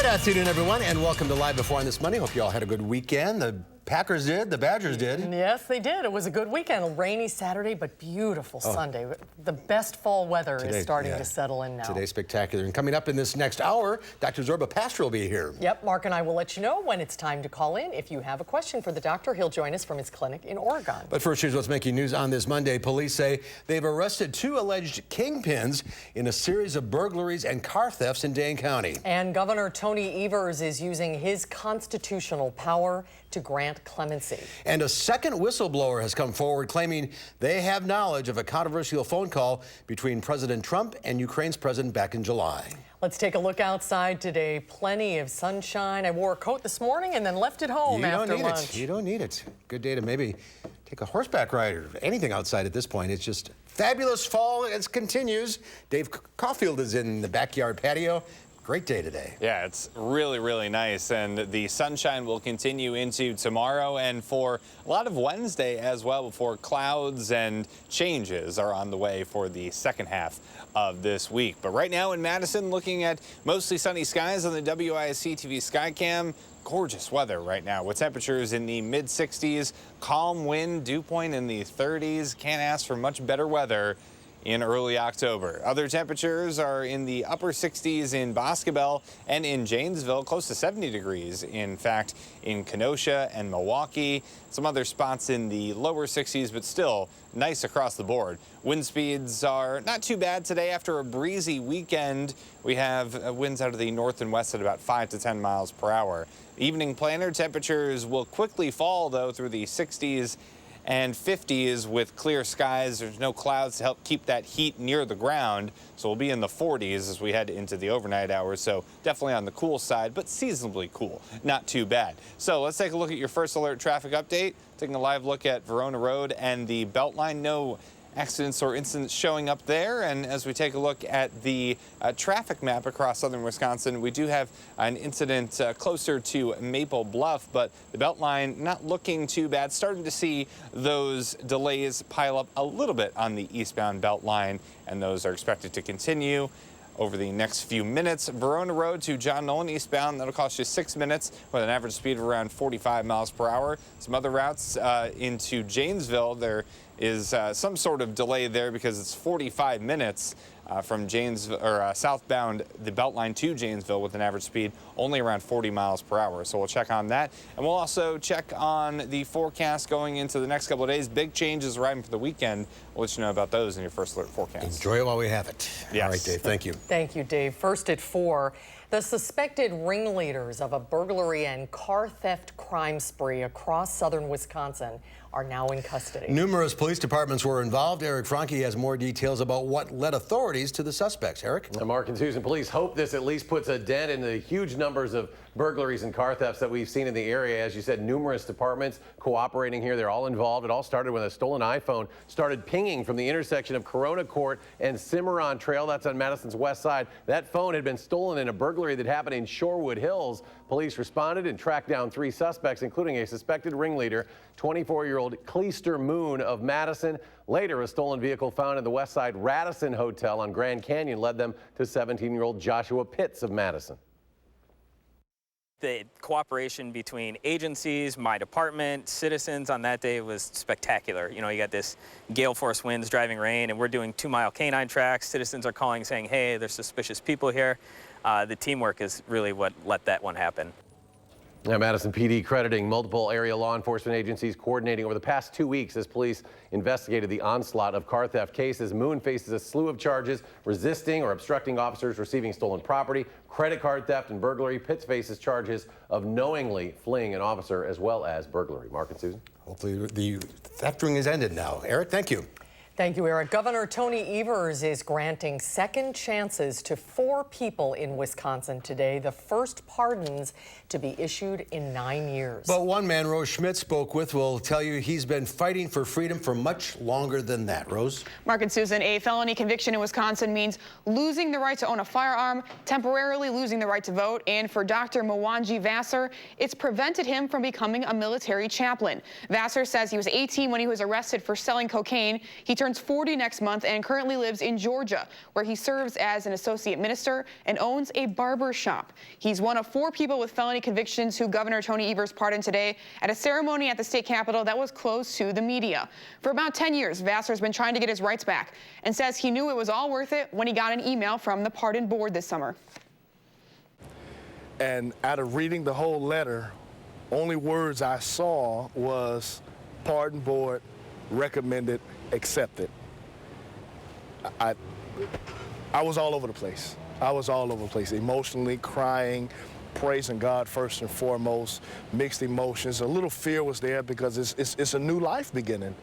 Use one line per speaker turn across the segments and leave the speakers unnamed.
Good afternoon, everyone, and welcome to Live Before on this Monday. Hope you all had a good weekend. The Packers did, the Badgers did.
Yes, they did. It was a good weekend. A rainy Saturday, but beautiful Sunday. The best fall weather is starting to settle in now.
Today's spectacular. And coming up in this next hour, Dr. Zorba Pastor will be here.
Yep, Mark and I will let you know when it's time to call in. If you have a question for the doctor, he'll join us from his clinic in Oregon.
But first, here's what's making news on this Monday. Police say they've arrested 2 alleged kingpins in a series of burglaries and car thefts in Dane County.
And Governor Tony Evers is using his constitutional power to grant clemency.
And a second whistleblower has come forward claiming they have knowledge of a controversial phone call between President Trump and Ukraine's president back in July.
Let's take a look outside today. Plenty of sunshine. I wore a coat this morning and then left it home after lunch.
You don't need it. Good day to maybe take a horseback ride or anything outside at this point. It's just fabulous fall. It continues. Dave Caulfield is in the backyard patio. Great day today.
Yeah, it's really, really nice, and the sunshine will continue into tomorrow and for a lot of Wednesday as well before clouds and changes are on the way for the second half of this week. But right now in Madison, looking at mostly sunny skies on the WISC-TV Skycam. Gorgeous weather right now with temperatures in the mid-60s, calm wind, dew point in the 30s. Can't ask for much better weather in early October. Other temperatures are in the upper 60s in Boscobel and in Janesville, close to 70 degrees. In fact, in Kenosha and Milwaukee, some other spots in the lower 60s, but still nice across the board. Wind speeds are not too bad today after a breezy weekend. We have winds out of the north and west at about 5 to 10 miles per hour. Evening planner temperatures will quickly fall, though, through the 60s and 50s with clear skies. There's no clouds to help keep that heat near the ground, so we'll be in the 40s as we head into the overnight hours, so definitely on the cool side, but seasonably cool, not too bad. So let's take a look at your first alert traffic update, taking a live look at Verona Road and the Beltline. No accidents or incidents showing up there. And as we take a look at the traffic map across southern Wisconsin, we do have an incident closer to Maple Bluff, but the Beltline not looking too bad. Starting to see those delays pile up a little bit on the eastbound Beltline, and those are expected to continue over the next few minutes. Verona Road to John Nolan eastbound, that'll cost you 6 minutes with an average speed of around 45 miles per hour. Some other routes into Janesville, there is some sort of delay there because it's 45 minutes from Janesville or southbound the Beltline to Janesville with an average speed only around 40 miles per hour. So we'll check on that, and we'll also check on the forecast going into the next couple of days. Big changes arriving for the weekend. We'll let you know about those in your first alert forecast.
Enjoy it while we have it.
Yes.
All right, Dave. Thank you.
Thank you, Dave. First at 4. The suspected ringleaders of a burglary and car theft crime spree across southern Wisconsin are now in custody.
Numerous police departments were involved. Eric Franke has more details about what led authorities to the suspects. Eric?
Mark and Susan, police hope this at least puts a dent in the huge numbers of burglaries and car thefts that we've seen in the area. As you said, numerous departments cooperating here. They're all involved. It all started when a stolen iPhone started pinging from the intersection of Corona Court and Cimarron Trail. That's on Madison's west side. That phone had been stolen in a burglary that happened in Shorewood Hills. Police responded and tracked down 3 suspects, including a suspected ringleader, 24-year-old Cleaster Moon of Madison. Later, a stolen vehicle found in the west side Radisson Hotel on Grand Canyon led them to 17-year-old Joshua Pitts of Madison.
The cooperation between agencies, my department, citizens on that day was spectacular. You know, you got this gale force winds, driving rain, and we're doing 2-mile canine tracks. Citizens are calling saying, hey, there's suspicious people here. The teamwork is really what let that one happen.
Now, Madison PD crediting multiple area law enforcement agencies coordinating over the past 2 weeks as police investigated the onslaught of car theft cases. Moon faces a slew of charges, resisting or obstructing officers receiving stolen property, credit card theft, and burglary. Pitts faces charges of knowingly fleeing an officer as well as burglary. Mark and Susan?
Hopefully the theft ring is ended now. Eric, thank you.
Thank you, Eric. Governor Tony Evers is granting second chances to 4 people in Wisconsin today, the first pardons to be issued in 9 years.
But one man Rose Schmidt spoke with will tell you he's been fighting for freedom for much longer than that. Rose?
Mark and Susan, a felony conviction in Wisconsin means losing the right to own a firearm, temporarily losing the right to vote, and for Dr. Mwangi Vassar, it's prevented him from becoming a military chaplain. Vassar says he was 18 when he was arrested for selling cocaine. He turns 40 next month and currently lives in Georgia, where he serves as an associate minister and owns a barber shop. He's one of 4 people with felony convictions who Governor Tony Evers pardoned today at a ceremony at the state capitol that was closed to the media. For about 10 years, Vassar's been trying to get his rights back and says he knew it was all worth it when he got an email from the pardon board this summer.
And out of reading the whole letter, only words I saw was pardon board, recommended, accepted. I was all over the place. I was all over the place, emotionally crying, praising God first and foremost, mixed emotions. A little fear was there because it's a new life beginning.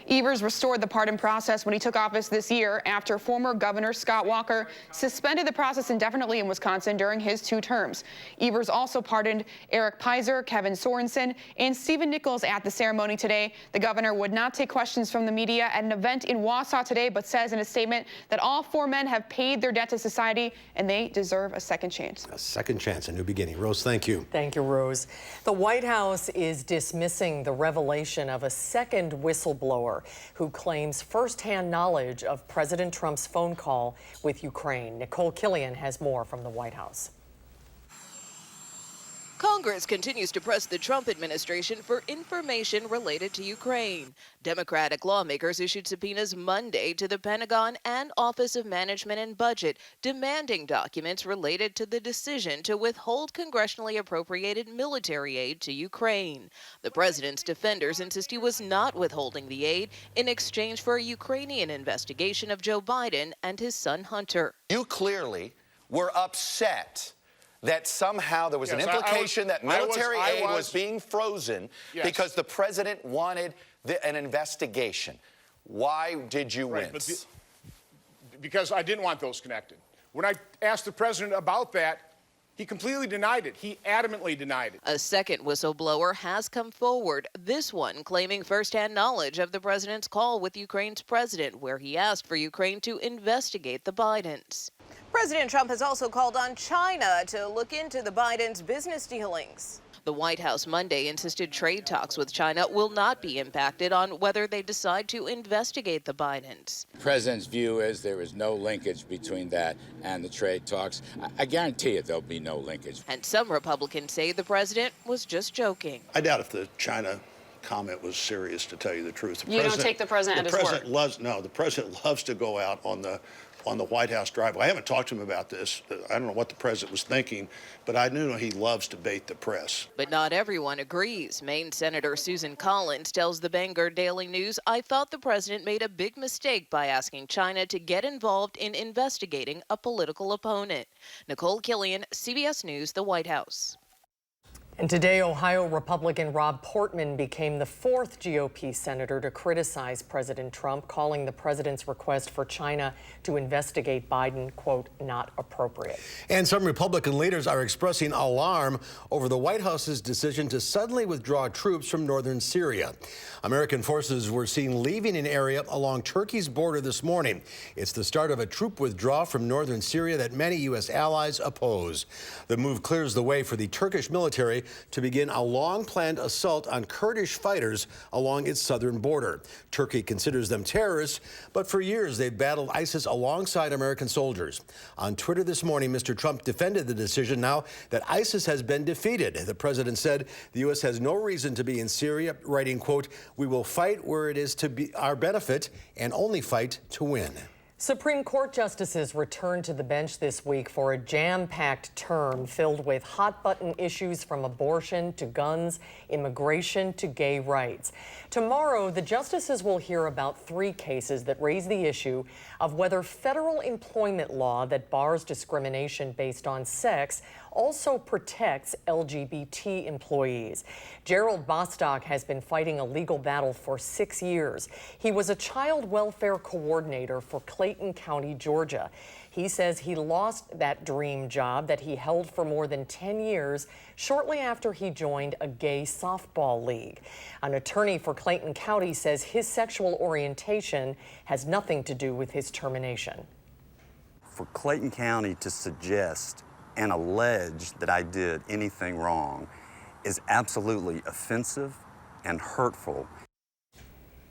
Evers restored the pardon process when he took office this year after former Governor Scott Walker suspended the process indefinitely in Wisconsin during his 2 terms. Evers also pardoned Eric Pizer, Kevin Sorensen, and Stephen Nichols at the ceremony today. The governor would not take questions from the media at an event in Wausau today, but says in a statement that all 4 men have paid their debt to society and they deserve a second chance.
A second chance, a new beginning. Rose, thank you.
Thank you, Rose. The White House is dismissing the revelation of a second whistleblower who claims firsthand knowledge of President Trump's phone call with Ukraine. Nicole Killian has more from the White House.
Congress continues to press the Trump administration for information related to Ukraine. Democratic lawmakers issued subpoenas Monday to the Pentagon and Office of Management and Budget, demanding documents related to the decision to withhold congressionally appropriated military aid to Ukraine. The president's defenders insist he was not withholding the aid in exchange for a Ukrainian investigation of Joe Biden and his son Hunter.
You clearly were upset that somehow there was an implication that military aid was being frozen because the president wanted an investigation. Why did you wince?
Because I didn't want those connected. When I asked the president about that, he completely denied it. He adamantly denied it.
A second whistleblower has come forward, this one claiming firsthand knowledge of the president's call with Ukraine's president, where he asked for Ukraine to investigate the Bidens.
President Trump has also called on China to look into the Bidens' business dealings.
The White House Monday insisted trade talks with China will not be impacted on whether they decide to investigate the Bidens.
The president's view is there is no linkage between that and the trade talks. I guarantee you there'll be no linkage.
And some Republicans say the president was just joking.
I doubt if the China comment was serious, to tell you the truth.
You don't take the president at his word?
The president loves to go out on the White House driveway. I haven't talked to him about this. I don't know what the president was thinking, but I do know he loves to bait the press.
But not everyone agrees. Maine Senator Susan Collins tells the Bangor Daily News, "I thought the president made a big mistake by asking China to get involved in investigating a political opponent." Nicole Killian, CBS News, the White House.
And today, Ohio Republican Rob Portman became the 4th GOP senator to criticize President Trump, calling the president's request for China to investigate Biden, quote, not appropriate.
And some Republican leaders are expressing alarm over the White House's decision to suddenly withdraw troops from northern Syria. American forces were seen leaving an area along Turkey's border this morning. It's the start of a troop withdrawal from northern Syria that many U.S. allies oppose. The move clears the way for the Turkish military to begin a long-planned assault on Kurdish fighters along its southern border. Turkey considers them terrorists, but for years they've battled ISIS alongside American soldiers. On Twitter this morning, Mr. Trump defended the decision now that ISIS has been defeated. The president said the U.S. has no reason to be in Syria, writing, quote, "We will fight where it is to be our benefit and only fight to win."
Supreme Court justices returned to the bench this week for a jam-packed term filled with hot-button issues from abortion to guns, immigration to gay rights. Tomorrow, the justices will hear about 3 cases that raise the issue of whether federal employment law that bars discrimination based on sex also protects LGBT employees. Gerald Bostock has been fighting a legal battle for 6 years. He was a child welfare coordinator for Clayton County, Georgia. He says he lost that dream job that he held for more than 10 years shortly after he joined a gay softball league. An attorney for Clayton County says his sexual orientation has nothing to do with his termination.
For Clayton County to suggest and allege that I did anything wrong is absolutely offensive and hurtful.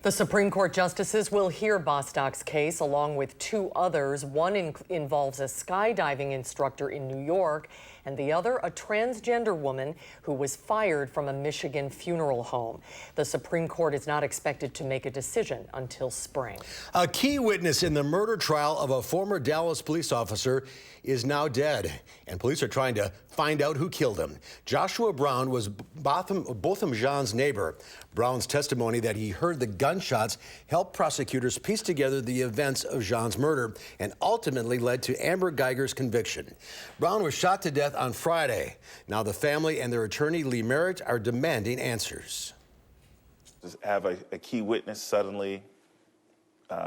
The Supreme Court justices will hear Bostock's case along with two others. One involves a skydiving instructor in New York, and the other a transgender woman who was fired from a Michigan funeral home. The Supreme Court is not expected to make a decision until spring.
A key witness in the murder trial of a former Dallas police officer is now dead, and police are trying to find out who killed him. Joshua Brown was Botham Jean's neighbor. Brown's testimony that he heard the gunshots helped prosecutors piece together the events of Jean's murder and ultimately led to Amber Geiger's conviction. Brown was shot to death on Friday. Now the family and their attorney, Lee Merritt, are demanding answers.
To have a key witness suddenly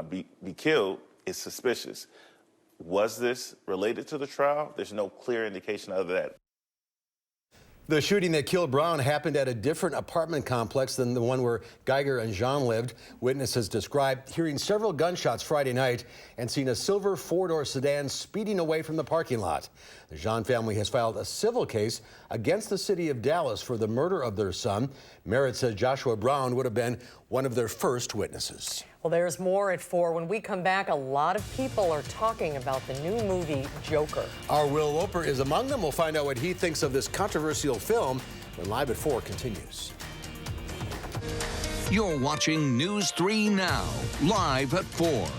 be killed is suspicious. Was this related to the trial? There's no clear indication of that.
The shooting that killed Brown happened at a different apartment complex than the one where Geiger and Jean lived. Witnesses described hearing several gunshots Friday night and seeing a silver four-door sedan speeding away from the parking lot. The Jean family has filed a civil case against the city of Dallas for the murder of their son. Merritt says Joshua Brown would have been one of their first witnesses.
Well, there's more at 4. When we come back, a lot of people are talking about the new movie, Joker.
Our Will Loper is among them. We'll find out what he thinks of this controversial film when Live at 4 continues.
You're watching News 3 Now, live at 4.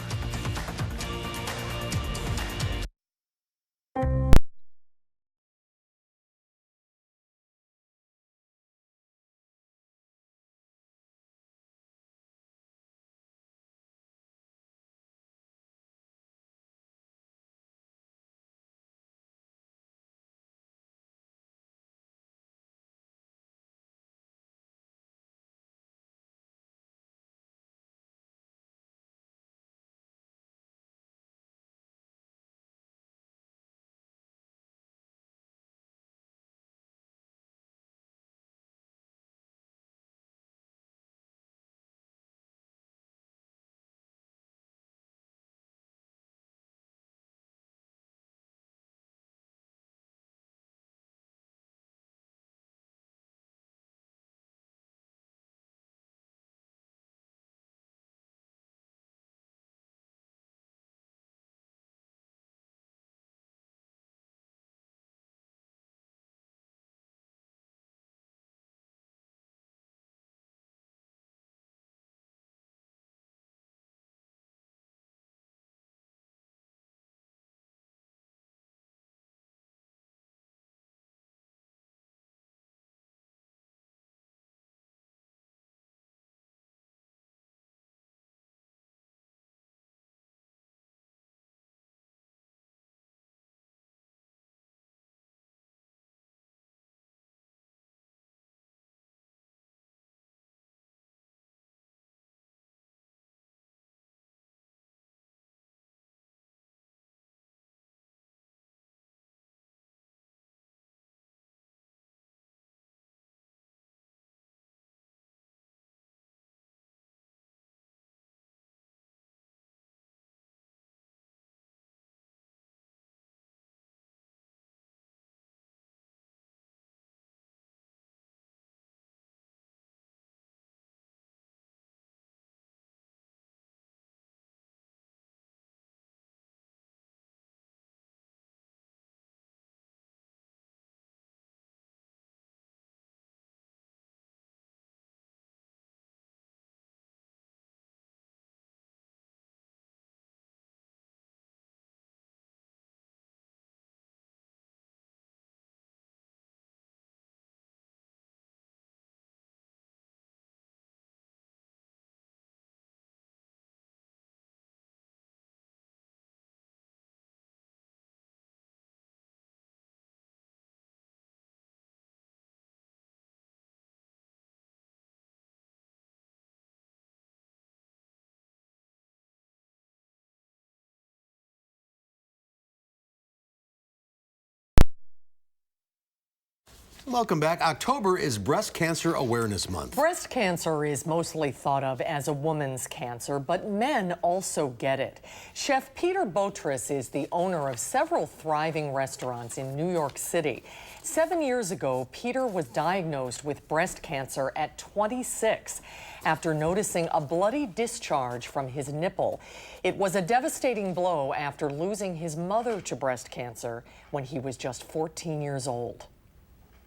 Welcome back. October is Breast Cancer Awareness Month.
Breast cancer is mostly thought of as a woman's cancer, but men also get it. Chef Peter Botris is the owner of several thriving restaurants in New York City. 7 years ago, Peter was diagnosed with breast cancer at 26 after noticing a bloody discharge from his nipple. It was a devastating blow after losing his mother to breast cancer when he was just 14 years old.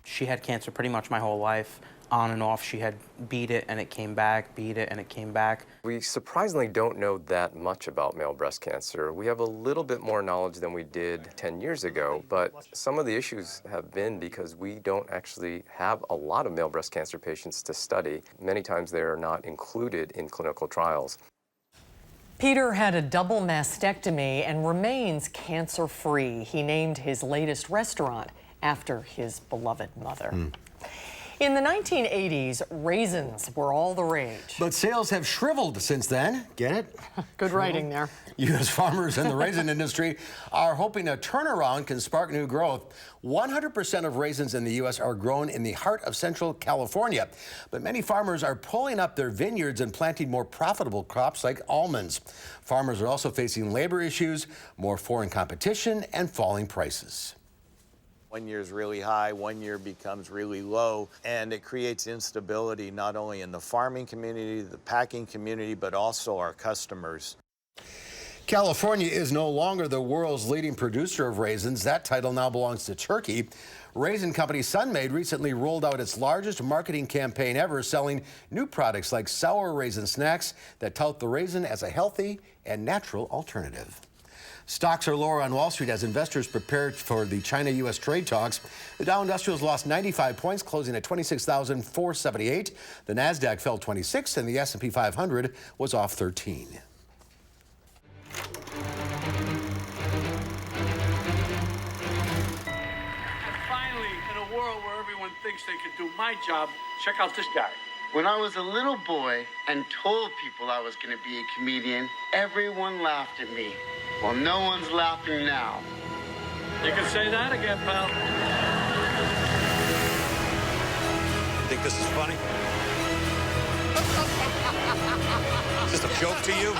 She had cancer pretty much my whole life, on and off. She had beat it and it came back, beat it and it came back.
We surprisingly don't know that much about male breast cancer. We have a little bit more knowledge than we did 10 years ago, but some of the issues have been because we don't actually have a lot of male breast cancer patients to study. Many times they are not included in clinical trials.
Peter had a double mastectomy and remains cancer-free. He named his latest restaurant after his beloved mother. In the 1980s, raisins were all the rage.
But sales have shriveled since then. Get it?
Good writing there.
U.S. farmers in the raisin industry are hoping a turnaround can spark new growth. 100% of raisins in the U.S. are grown in the heart of Central California. But many farmers are pulling up their vineyards and planting more profitable crops like almonds. Farmers are also facing labor issues, more foreign competition, and falling prices.
1 year is really high, 1 year becomes really low, and it creates instability not only in the farming community, the packing community, but also our customers.
California is no longer the world's leading producer of raisins. That title now belongs to Turkey. Raisin company Sunmade recently rolled out its largest marketing campaign ever, selling new products like sour raisin snacks that tout the raisin as a healthy and natural alternative. Stocks are lower on Wall Street as investors prepare for the China-U.S. trade talks. The Dow Industrials lost 95 points, closing at 26,478. The Nasdaq fell 26, and the S&P 500 was off 13.
And finally, in a world where everyone thinks they can do my job, check out this guy.
When I was a little boy and told people I was going to be a comedian, everyone laughed at me. Well, no one's laughing now.
You can say that again, pal.
Think this is funny? Is this a joke to you?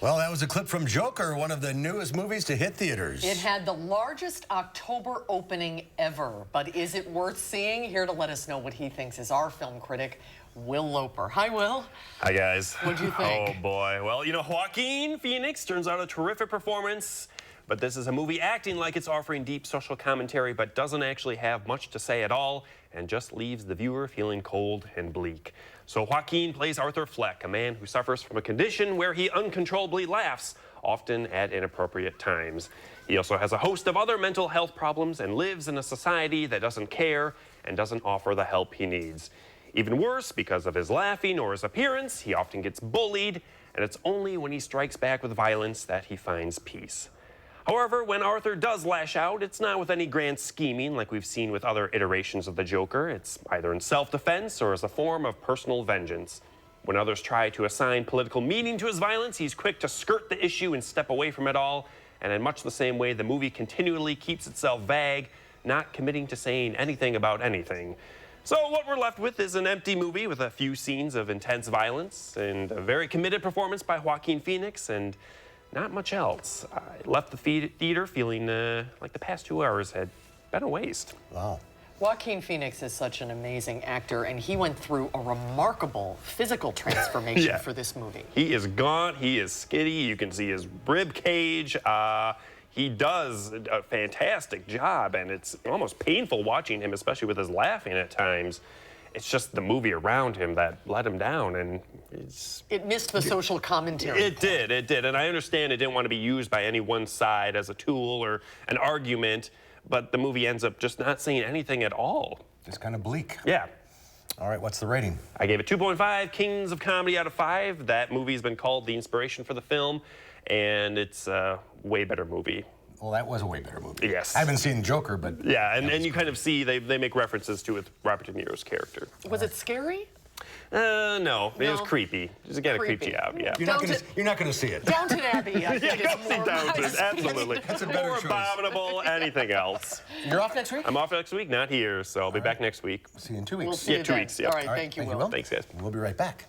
Well, that was a clip from Joker, one of the newest movies to hit theaters.
It had the largest October opening ever, but is it worth seeing? Here to let us know what he thinks is our film critic, Will Loper. Hi, Will.
Hi, guys.
What'd you think?
Oh, boy. Well, you know, Joaquin Phoenix turns out a terrific performance, but this is a movie acting like it's offering deep social commentary, but doesn't actually have much to say at all, and just leaves the viewer feeling cold and bleak. So Joaquin plays Arthur Fleck, a man who suffers from a condition where he uncontrollably laughs, often at inappropriate times. He also has a host of other mental health problems and lives in a society that doesn't care and doesn't offer the help he needs. Even worse, because of his laughing or his appearance, he often gets bullied, and it's only when he strikes back with violence that he finds peace. However, when Arthur does lash out, it's not with any grand scheming like we've seen with other iterations of the Joker. It's either in self-defense or as a form of personal vengeance. When others try to assign political meaning to his violence, he's quick to skirt the issue and step away from it all. And in much the same way, the movie continually keeps itself vague, not committing to saying anything about anything. So what we're left with is an empty movie with a few scenes of intense violence and a very committed performance by Joaquin Phoenix, and not much else. I left the theater feeling like the past 2 hours had been a waste.
Wow.
Joaquin Phoenix is such an amazing actor, and he went through a remarkable physical transformation for this movie.
He is gaunt, he is skinny, you can see his rib cage. He does a fantastic job, and it's almost painful watching him, especially with his laughing at times. It's just the movie around him that let him down, and
it missed the social commentary.
It did, and I understand it didn't want to be used by any one side as a tool or an argument, but the movie ends up just not saying anything at all.
Just kind of bleak.
Yeah.
All right, what's the rating?
I gave it 2.5 Kings of Comedy out of 5. That movie's been called the inspiration for the film, and it's a way better movie.
Well, that was a way better movie.
Yes.
I haven't seen Joker, but...
Yeah, and you kind of see they make references to it with Robert De Niro's character.
Was it scary?
No, it was creepy. Just get a creepy out, yeah.
You're not gonna see it.
Downton Abbey, I think
Yeah,
is more
Downton,
my
absolutely.
That's a better
Or
choice.
Abominable, anything else.
You're off next week?
I'm off next week, not here, so I'll be back next week.
See you in 2 weeks.
We'll see you
2
then.
weeks, yeah.
All right, thank you, Will.
Thanks, guys.
We'll be right back.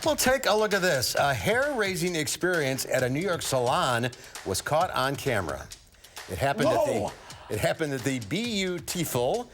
Well, take a look at this. A hair-raising experience at a New York salon was caught on camera. It happened at the Beautiful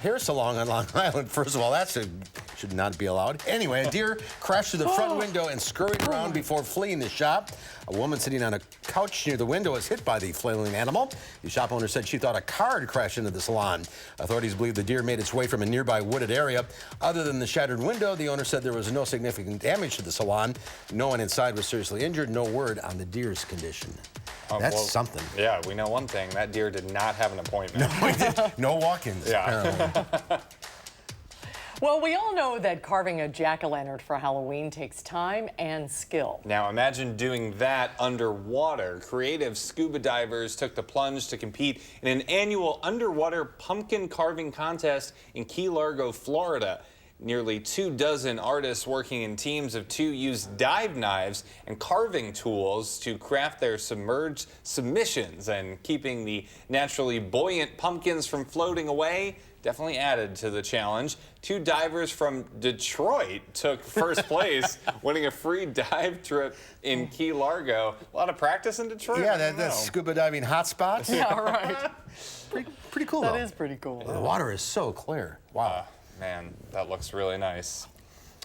hair salon on Long Island. First of all, that should not be allowed. Anyway, a deer crashed through the front window and scurried around before fleeing the shop. A woman sitting on a couch near the window was hit by the flailing animal. The shop owner said she thought a car had crashed into the salon. Authorities believe the deer made its way from a nearby wooded area. Other than the shattered window, the owner said there was no significant damage to the salon. No one inside was seriously injured. No word on the deer's condition. That's something.
Yeah, we know one thing. That deer did not have an appointment.
No, he did. No walk-ins, apparently.
Well, we all know that carving a jack-o'-lantern for Halloween takes time and skill.
Now imagine doing that underwater. Creative scuba divers took the plunge to compete in an annual underwater pumpkin carving contest in Key Largo, Florida. Nearly 24 artists working in teams of 2 used dive knives and carving tools to craft their submerged submissions, and keeping the naturally buoyant pumpkins from floating away definitely added to the challenge. 2 divers from Detroit took first place, winning a free dive trip in Key Largo. A lot of practice in Detroit.
Yeah, that's scuba diving hotspot.
Yeah, right.
Pretty cool,
That
though.
is pretty cool.
The water is so clear. Wow.
Man, that looks really nice.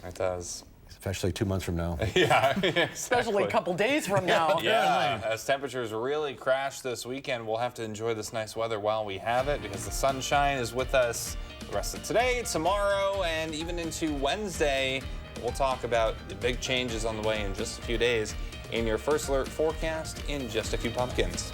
It does.
Especially 2 months from now.
Yeah, exactly.
Especially a couple days from now.
Yeah, as temperatures really crash this weekend, we'll have to enjoy this nice weather while we have it because the sunshine is with us the rest of today, tomorrow, and even into Wednesday. We'll talk about the big changes on the way in just a few days in your First Alert forecast in just a few pumpkins.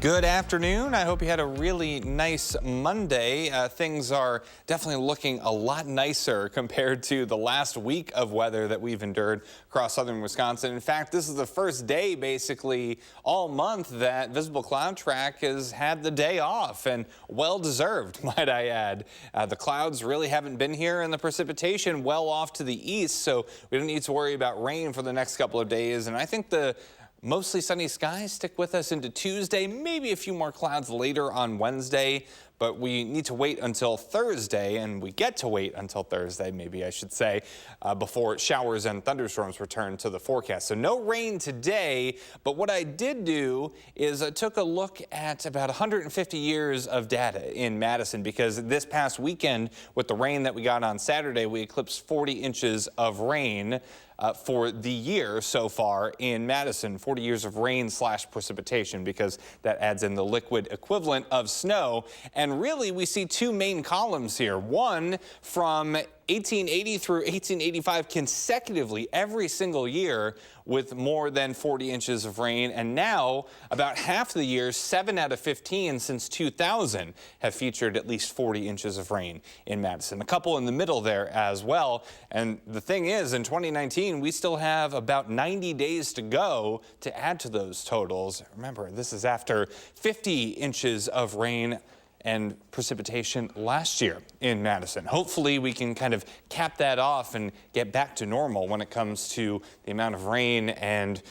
Good afternoon. I hope you had a really nice Monday. Things are definitely looking a lot nicer compared to the last week of weather that we've endured across southern Wisconsin. In fact, this is the first day basically all month that Visible Cloud Track has had the day off, and well-deserved, might I add. The clouds really haven't been here and the precipitation well off to the east, so we don't need to worry about rain for the next couple of days. And I think the mostly sunny skies stick with us into Tuesday, maybe a few more clouds later on Wednesday, but we need to wait until Thursday, and we get to wait until Thursday, maybe I should say, before showers and thunderstorms return to the forecast. So no rain today, but what I did do is I took a look at about 150 years of data in Madison, because this past weekend with the rain that we got on Saturday, we eclipsed 40 inches of rain for the year so far in Madison, 40 years of rain / precipitation, because that adds in the liquid equivalent of snow. And really, we see two main columns here. One from 1880 through 1885 consecutively every single year with more than 40 inches of rain. And now about half the years, 7 out of 15 since 2000 have featured at least 40 inches of rain in Madison. A couple in the middle there as well. And the thing is, in 2019, we still have about 90 days to go to add to those totals. Remember, this is after 50 inches of rain and precipitation last year in Madison. Hopefully we can kind of cap that off and get back to normal when it comes to the amount of rain and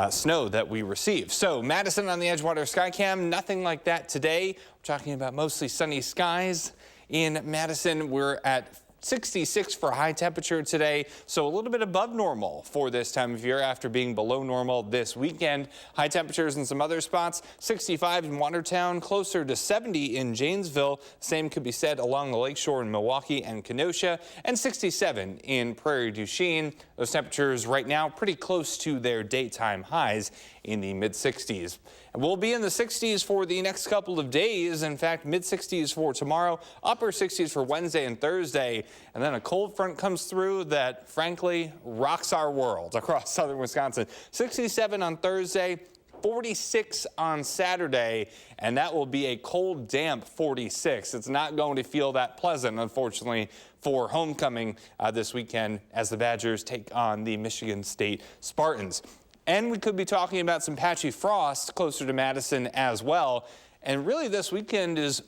snow that we receive. So Madison on the Edgewater Skycam, nothing like that today. We're talking about mostly sunny skies in Madison. We're at 66 for high temperature today, so a little bit above normal for this time of year after being below normal this weekend. High temperatures in some other spots, 65 in Watertown, closer to 70 in Janesville. Same could be said along the lakeshore in Milwaukee and Kenosha, and 67 in Prairie du Chien. Those temperatures right now pretty close to their daytime highs in the mid-60s. And we'll be in the 60s for the next couple of days. In fact, mid-60s for tomorrow, upper 60s for Wednesday and Thursday. And then a cold front comes through that, frankly, rocks our world across southern Wisconsin. 67 on Thursday, 46 on Saturday, and that will be a cold, damp 46. It's not going to feel that pleasant, unfortunately, for homecoming this weekend as the Badgers take on the Michigan State Spartans. And we could be talking about some patchy frost closer to Madison as well. And really this weekend is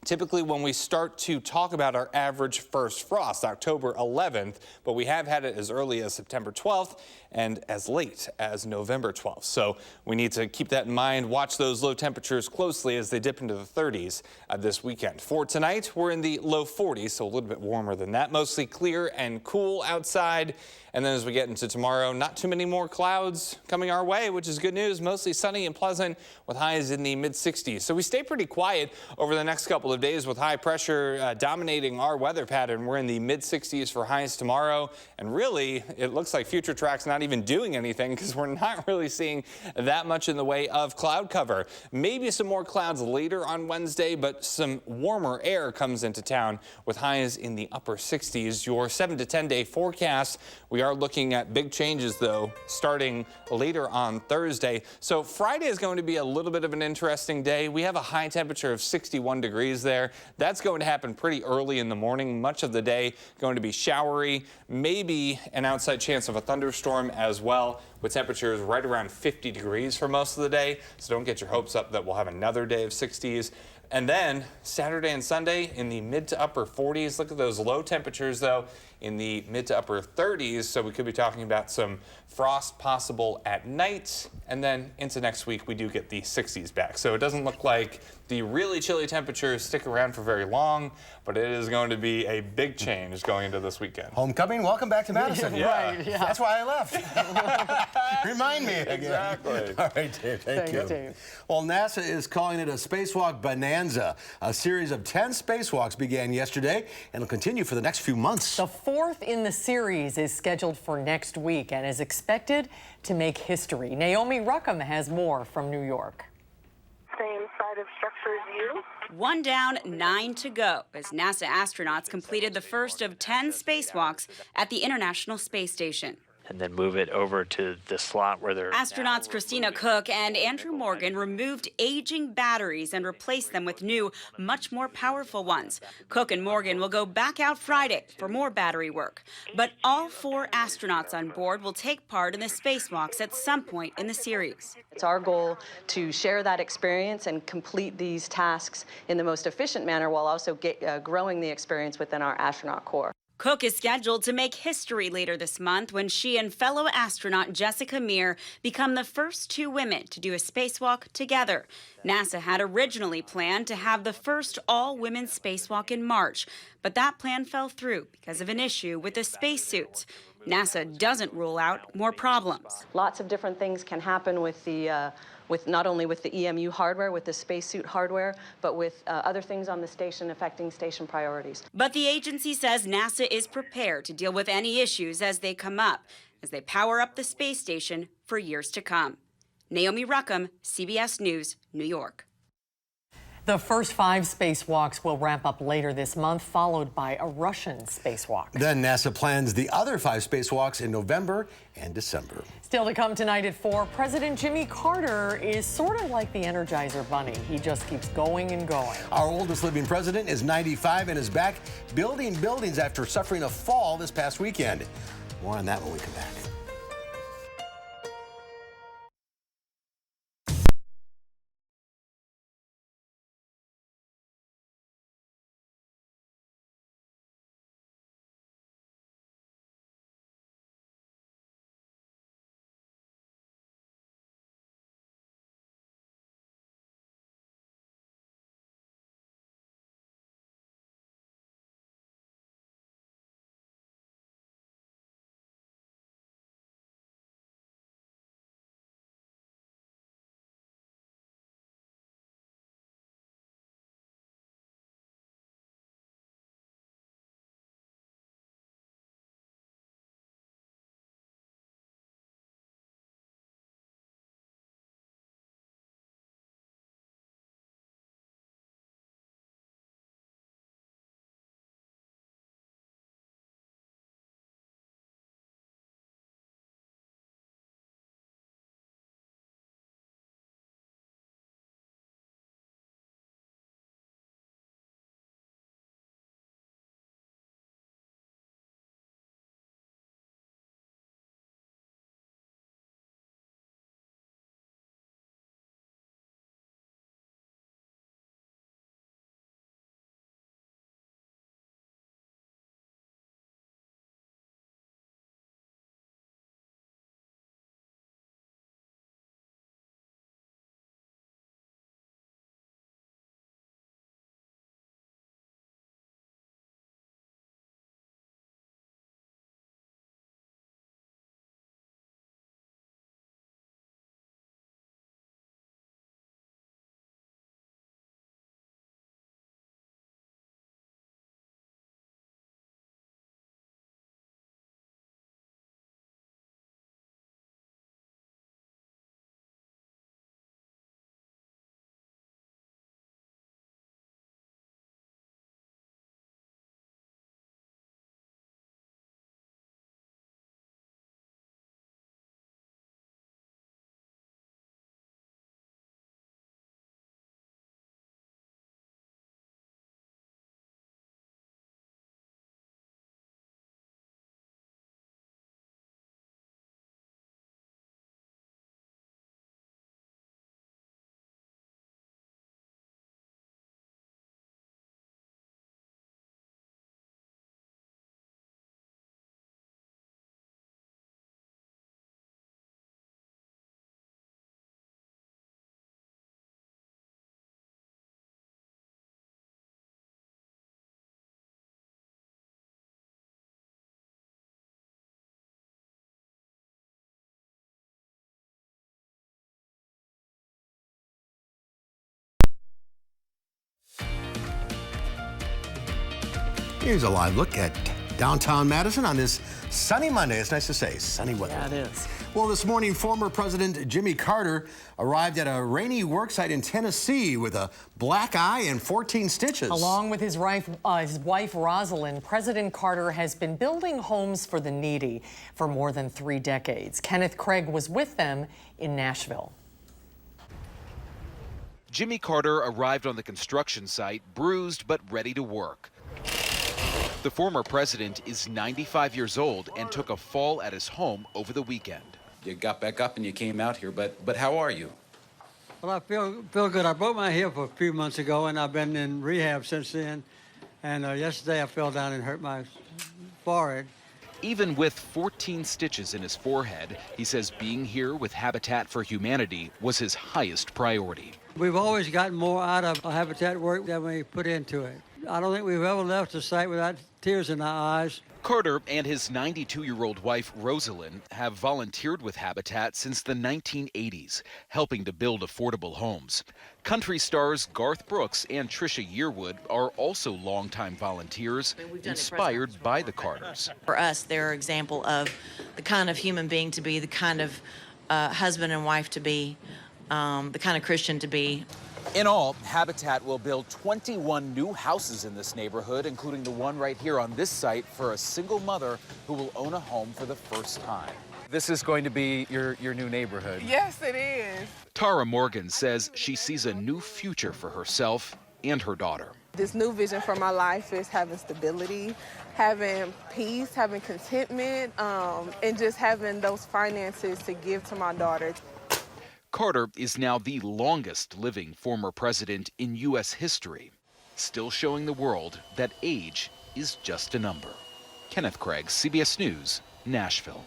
typically when we start to talk about our average first frost, October 11th, but we have had it as early as September 12th and as late as November 12th. So we need to keep that in mind, watch those low temperatures closely as they dip into the 30s this weekend. For tonight, we're in the low 40s, so a little bit warmer than that. Mostly clear and cool outside. And then as we get into tomorrow, not too many more clouds coming our way, which is good news. Mostly sunny and pleasant with highs in the mid-60s. So we stay pretty quiet over the next couple of days with high pressure dominating our weather pattern. We're in the mid-60s for highs tomorrow. And really, it looks like Future Track's not even doing anything because we're not really seeing that much in the way of cloud cover. Maybe some more clouds later on Wednesday, but some warmer air comes into town with highs in the upper 60s. Your 7 to 10 day forecast. We are looking at big changes, though, starting later on Thursday. So Friday is going to be a little bit of an interesting day. We have a high temperature of 61 degrees there. That's going to happen pretty early in the morning. Much of the day going to be showery, maybe an outside chance of a thunderstorm as well, with temperatures right around 50 degrees for most of the day. So don't get your hopes up that we'll have another day of 60s. And then Saturday and Sunday in the mid to upper 40s. Look at those low temperatures, though, in the mid to upper 30s. So we could be talking about some frost possible at night. And then into next week, we do get the 60s back. So it doesn't look like the really chilly temperatures stick around for very long, but it is going to be a big change going into this weekend.
Homecoming, welcome back to Madison.
Yeah.
Right, yeah.
That's why I left. Remind me again.
Exactly.
All right, Dave, thank you.
Dave.
Well, NASA is calling it a spacewalk bonanza. A series of 10 spacewalks began yesterday and will continue for the next few months.
The fourth in the series is scheduled for next week and is expected to make history. Naomi Ruckham has more from New York.
Same side of structure as you.
One down, 9 to go as NASA astronauts completed the first of 10 spacewalks at the International Space Station.
And then move it over to the slot where they're...
Astronauts Christina Cook and Andrew Morgan removed aging batteries and replaced them with new, much more powerful ones. Cook and Morgan will go back out Friday for more battery work. But all 4 astronauts on board will take part in the spacewalks at some point in the series.
It's our goal to share that experience and complete these tasks in the most efficient manner while also growing the experience within our astronaut corps.
Cook is scheduled to make history later this month when she and fellow astronaut Jessica Meir become the first 2 women to do a spacewalk together. NASA had originally planned to have the first all-women spacewalk in March, but that plan fell through because of an issue with the spacesuits. NASA doesn't rule out more problems.
Lots of different things can happen with the not only with the EMU hardware, with the spacesuit hardware, but with other things on the station affecting station priorities.
But the agency says NASA is prepared to deal with any issues as they come up, as they power up the space station for years to come. Naomi Ruckham, CBS News, New York.
The first 5 spacewalks will wrap up later this month, followed by a Russian spacewalk.
Then NASA plans the other 5 spacewalks in November and December.
Still to come tonight at 4, President Jimmy Carter is sort of like the Energizer Bunny. He just keeps going and going.
Our oldest living president is 95 and is back building buildings after suffering a fall this past weekend. More on that when we come back. Here's a live look at downtown Madison on this sunny Monday. It's nice to say, sunny weather.
Yeah, it is.
Well, this morning, former President Jimmy Carter arrived at a rainy worksite in Tennessee with a black eye and 14 stitches.
Along with his wife Rosalind, President Carter has been building homes for the needy for more than 3 decades. Kenneth Craig was with them in Nashville.
Jimmy Carter arrived on the construction site, bruised but ready to work. The former president is 95 years old and took a fall at his home over the weekend.
You got back up and you came out here, but how are you?
Well, I feel good. I broke my hip a few months ago, and I've been in rehab since then. And yesterday I fell down and hurt my forehead.
Even with 14 stitches in his forehead, he says being here with Habitat for Humanity was his highest priority.
We've always gotten more out of Habitat work than we put into it. I don't think we've ever left the site without tears in our eyes.
Carter and his 92-year-old wife, Rosalind, have volunteered with Habitat since the 1980s, helping to build affordable homes. Country stars Garth Brooks and Trisha Yearwood are also longtime volunteers, inspired by the Carters.
For us, they're an example of the kind of human being to be, the kind of husband and wife to be, the kind of Christian to be.
In all, Habitat will build 21 new houses in this neighborhood, including the one right here on this site for a single mother who will own a home for the first time.
This is going to be your new neighborhood.
Yes, it is.
Tara Morgan says she sees a new future for herself and her daughter.
This new vision for my life is having stability, having peace, having contentment, and just having those finances to give to my daughter.
Carter is now the longest living former president in U.S. history, still showing the world that age is just a number. Kenneth Craig, CBS News, Nashville.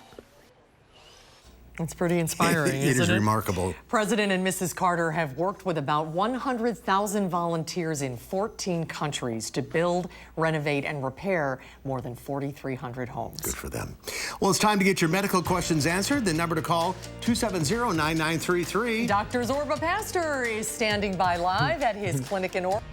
It's pretty inspiring,
It is remarkable.
President and Mrs. Carter have worked with about 100,000 volunteers in 14 countries to build, renovate, and repair more than 4,300 homes.
Good for them. Well, it's time to get your medical questions answered. The number to call, 270-9933.
Dr. Zorba Pastor is standing by live at his clinic in Oregon.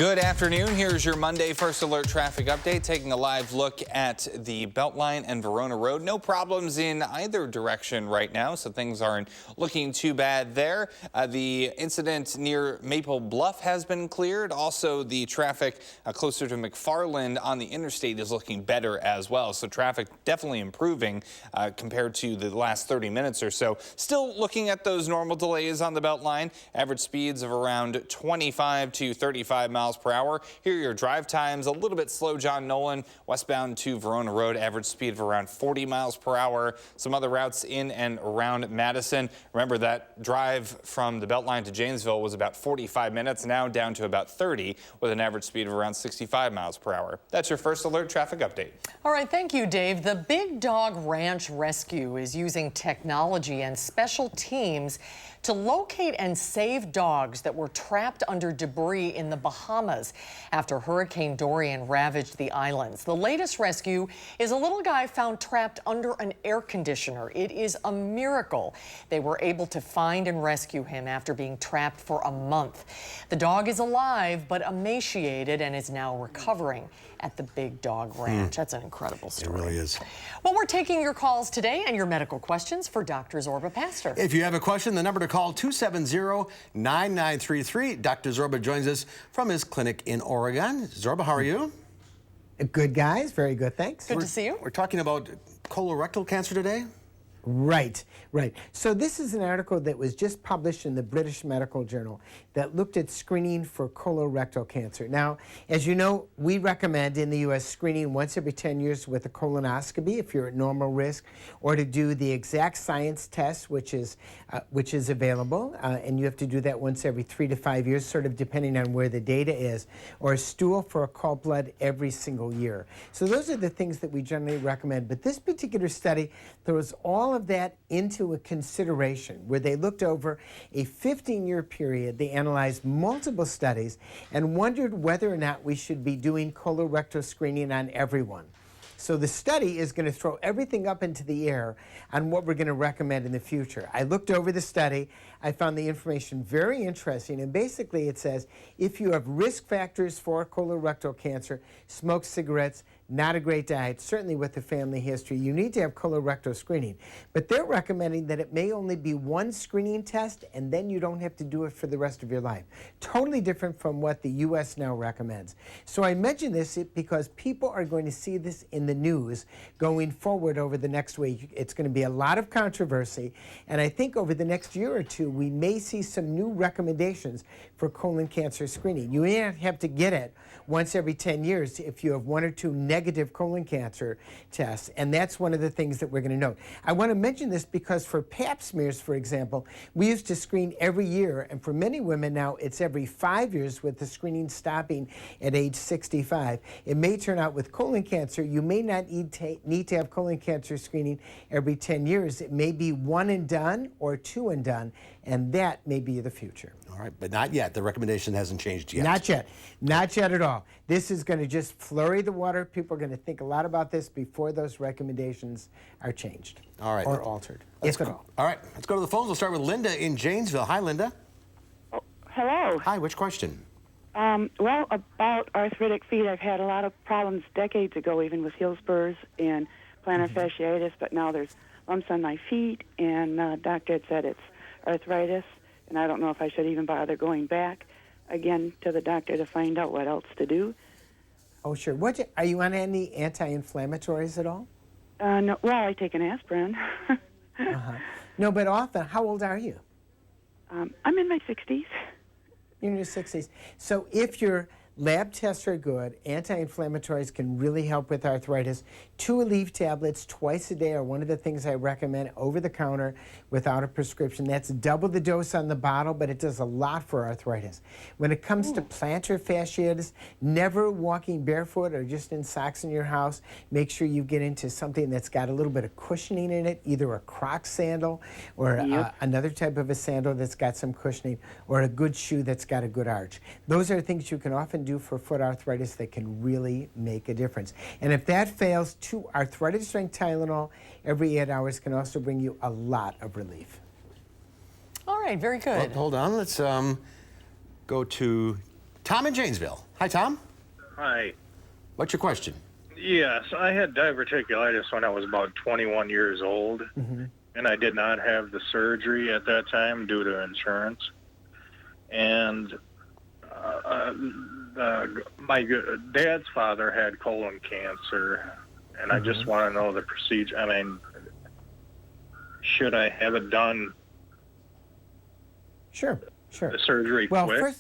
Good afternoon. Here's your Monday First Alert traffic update, taking a live look at the Beltline and Verona Road. No problems in either direction right now, so things aren't looking too bad there. The incident near Maple Bluff has been cleared. Also, the traffic closer to McFarland on the interstate is looking better as well. So traffic definitely improving compared to the last 30 minutes or so. Still looking at those normal delays on the Beltline. Average speeds of around 25 to 35 miles per hour. Here are your drive times. A little bit slow, John Nolan, westbound to Verona Road, average speed of around 40 miles per hour. Some other routes in and around Madison. Remember that drive from the Beltline to Janesville was about 45 minutes, now down to about 30 with an average speed of around 65 miles per hour. That's your First Alert traffic update.
All right, thank you, Dave. The Big Dog Ranch Rescue is using technology and special teams to locate and save dogs that were trapped under debris in the Bahamas after Hurricane Dorian ravaged the islands. The latest rescue is a little guy found trapped under an air conditioner. It is a miracle they were able to find and rescue him after being trapped for a month. The dog is alive but emaciated and is now recovering at the Big Dog Ranch. That's an incredible story.
It really is.
Well, we're taking your calls today and your medical questions for Dr. Zorba Pastor.
If you have a question, the number to call 270-9933. Dr. Zorba joins us from his clinic in Oregon. Zorba, how are you?
Good, guys. Very good, thanks.
Good to see you.
We're talking about colorectal cancer today.
Right, right. So this is an article that was just published in the British Medical Journal that looked at screening for colorectal cancer. Now, as you know, we recommend in the U.S. screening once every 10 years with a colonoscopy if you're at normal risk, or to do the Exact Science test, which is available, and you have to do that once every 3 to 5 years, sort of depending on where the data is, or a stool for occult blood every single year. So those are the things that we generally recommend. But this particular study throws all of that into a consideration where they looked over a 15-year period. They analyzed multiple studies and wondered whether or not we should be doing colorectal screening on everyone. So the study is going to throw everything up into the air on what we're going to recommend in the future. I looked over the study. I found the information very interesting. And basically it says if you have risk factors for colorectal cancer, smoke cigarettes, not a great diet, certainly with the family history, you need to have colorectal screening. But they're recommending that it may only be one screening test and then you don't have to do it for the rest of your life. Totally different from what the U.S. now recommends. So I mention this because people are going to see this in the news going forward over the next week. It's going to be a lot of controversy, and I think over the next year or two we may see some new recommendations for colon cancer screening. You may not have to get it once every 10 years if you have 1 or 2 negative colon cancer tests, and that's one of the things that we're going to note. I want to mention this because for pap smears, for example, we used to screen every year, and for many women now it's every 5 years with the screening stopping at age 65. It may turn out with colon cancer you may not need to have colon cancer screening every 10 years. It may be 1 and done or 2 and done, and that may be the future.
All right, but not yet. The recommendation hasn't changed yet.
Not yet. Not yet at all. This is going to just flurry the water. People are going to think a lot about this before those recommendations are changed.
All right.
Or altered.
Let's go. All right, let's go to the phones. We'll start with Linda in Janesville. Hi, Linda.
Oh, hello.
Hi, which question?
Well, about arthritic feet, I've had a lot of problems decades ago, even with heel spurs and plantar fasciitis, but now there's lumps on my feet, and doctor had said it's arthritis, and I don't know if I should even bother going back again to the doctor to find out what else to do.
Oh, sure. Are you on any anti-inflammatories at all?
No. Well, I take an aspirin.
No, but often, how old are you?
I'm in my 60s.
You're in your 60s. So if your lab tests are good, anti-inflammatories can really help with arthritis. 2 Aleve tablets twice a day are one of the things I recommend over the counter without a prescription. That's double the dose on the bottle, but it does a lot for arthritis. When it comes to plantar fasciitis, never walking barefoot or just in socks in your house. Make sure you get into something that's got a little bit of cushioning in it, either a Crocs sandal or another type of a sandal that's got some cushioning, or a good shoe that's got a good arch. Those are things you can often do for foot arthritis that can really make a difference. And if that fails, 2 arthritis strength Tylenol every 8 hours can also bring you a lot of relief.
All right, very good.
Well, hold on, let's go to Tom in Janesville. Hi, Tom.
Hi.
What's your question?
Yes, I had diverticulitis when I was about 21 years old, and I did not have the surgery at that time due to insurance. And my dad's father had colon cancer, and I just want to know the procedure. I mean, should I have it done?
Sure.
The surgery
Well,
quick?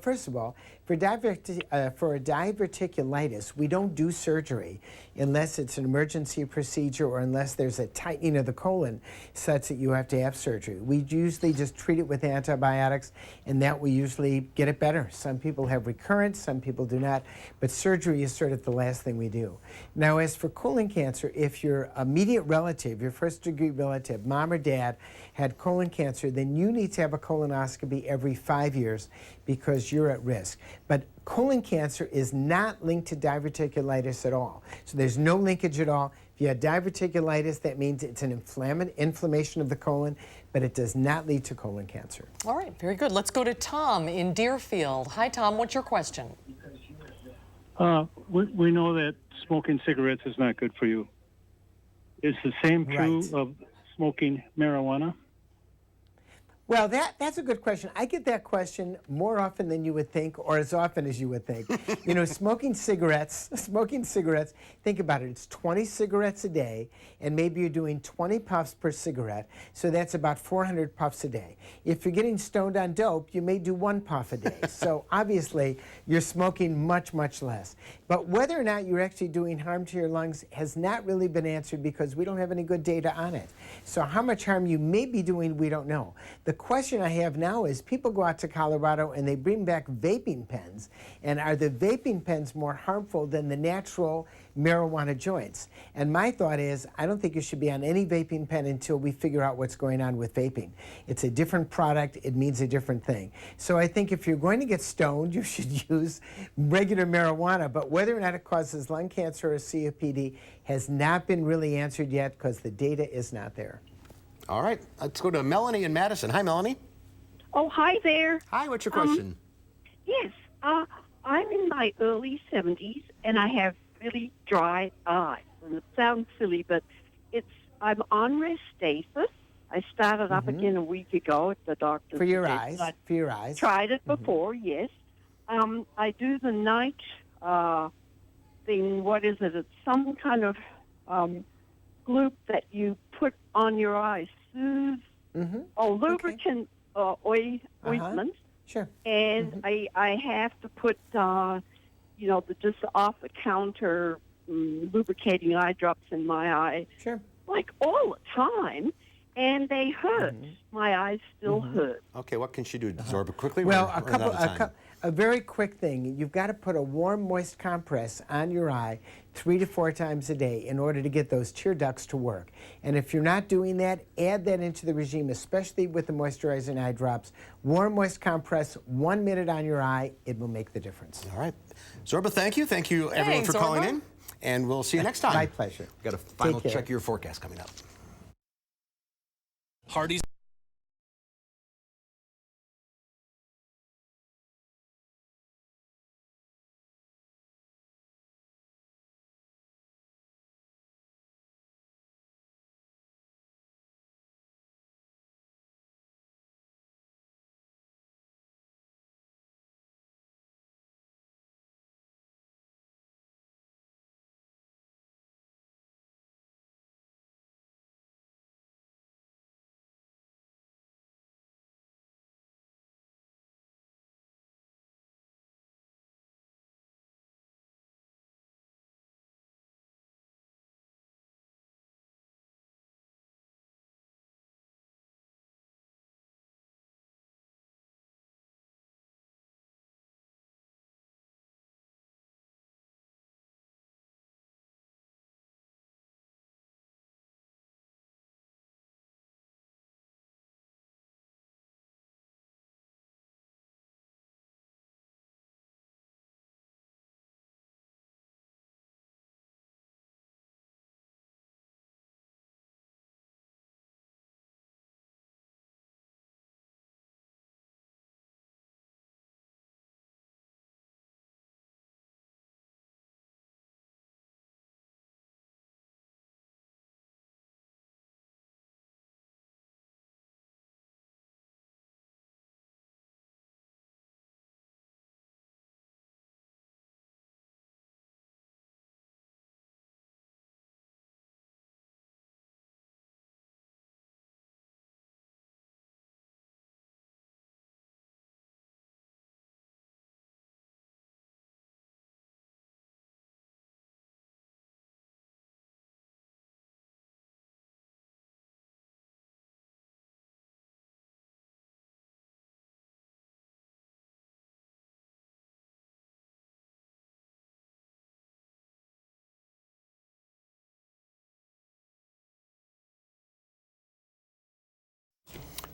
first of all, for diverticulitis, we don't do surgery unless it's an emergency procedure or unless there's a tightening of the colon such that you have to have surgery. We usually just treat it with antibiotics, and that will usually get it better. Some people have recurrence, some people do not, but surgery is sort of the last thing we do. Now, as for colon cancer, if your immediate relative, your first-degree relative, mom or dad, had colon cancer, then you need to have a colonoscopy every 5 years because you're at risk. But colon cancer is not linked to diverticulitis at all. So there's no linkage at all. If you have diverticulitis, that means it's an inflammation of the colon, but it does not lead to colon cancer.
All right, very good. Let's go to Tom in Deerfield. Hi, Tom. What's your question?
We know that smoking cigarettes is not good for you. Is the same true of smoking marijuana?
Well, that's a good question. I get that question more often than you would think, or as often as you would think. You know, smoking cigarettes, think about it. It's 20 cigarettes a day, and maybe you're doing 20 puffs per cigarette, so that's about 400 puffs a day. If you're getting stoned on dope, you may do 1 puff a day. So obviously, you're smoking much, much less. But whether or not you're actually doing harm to your lungs has not really been answered because we don't have any good data on it. So how much harm you may be doing, we don't know. The question I have now is people go out to Colorado and they bring back vaping pens, and are the vaping pens more harmful than the natural marijuana joints? And my thought is I don't think you should be on any vaping pen until we figure out what's going on with vaping. It's a different product, it means a different thing. So I think if you're going to get stoned, you should use regular marijuana, but whether or not it causes lung cancer or COPD has not been really answered yet because the data is not there.
All right, let's go to Melanie in Madison. Hi, Melanie.
Oh, hi there.
Hi, what's your question?
Yes, I'm in my early 70s, and I have really dry eyes. And it sounds silly, but I'm on Restasis. I started up again a week ago at the doctor's.
For your eyes. For your eyes.
Tried it before, yes. I do the night thing. What is it? It's some kind of gloop that you put on your eyes. Lubricant ointment.
Sure.
And I have to put, just off-the-counter lubricating eye drops in my eye.
Sure.
Like all the time, and they hurt. My eyes still hurt.
Okay, what can she do? Absorb it quickly?
Well, a very quick thing. You've got to put a warm, moist compress on your eye 3 to 4 times a day in order to get those tear ducts to work. And if you're not doing that, add that into the regime, especially with the moisturizing eye drops. Warm, moist compress, 1 minute on your eye. It will make the difference.
All right. Zorba, thank you. Thank you, everyone, for calling in. And we'll see you next time.
My pleasure.
We've got a final check of your forecast coming up.
Hardee's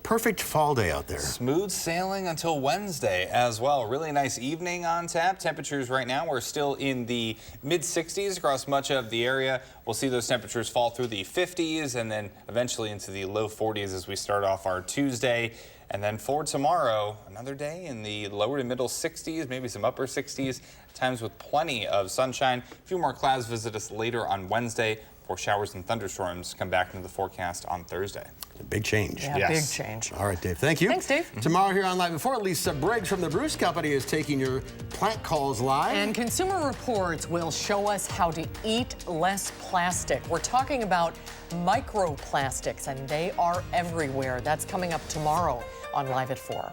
perfect fall day out there.
Smooth sailing until Wednesday as well. Really nice evening on tap. Temperatures right now, we're still in the mid-60s across much of the area. We'll see those temperatures fall through the 50s and then eventually into the low 40s as we start off our Tuesday. And then for tomorrow, another day in the lower to middle 60s, maybe some upper 60s, times with plenty of sunshine. A few more clouds visit us later on Wednesday before showers and thunderstorms come back into the forecast on Thursday.
A big change.
Yeah,
yes.
Big change.
All right, Dave. Thank you.
Thanks, Dave.
Tomorrow here on Live Before, Lisa Briggs from the Bruce Company is taking your plant calls live.
And Consumer Reports will show us how to eat less plastic. We're talking about microplastics, and they are everywhere. That's coming up tomorrow on Live at 4.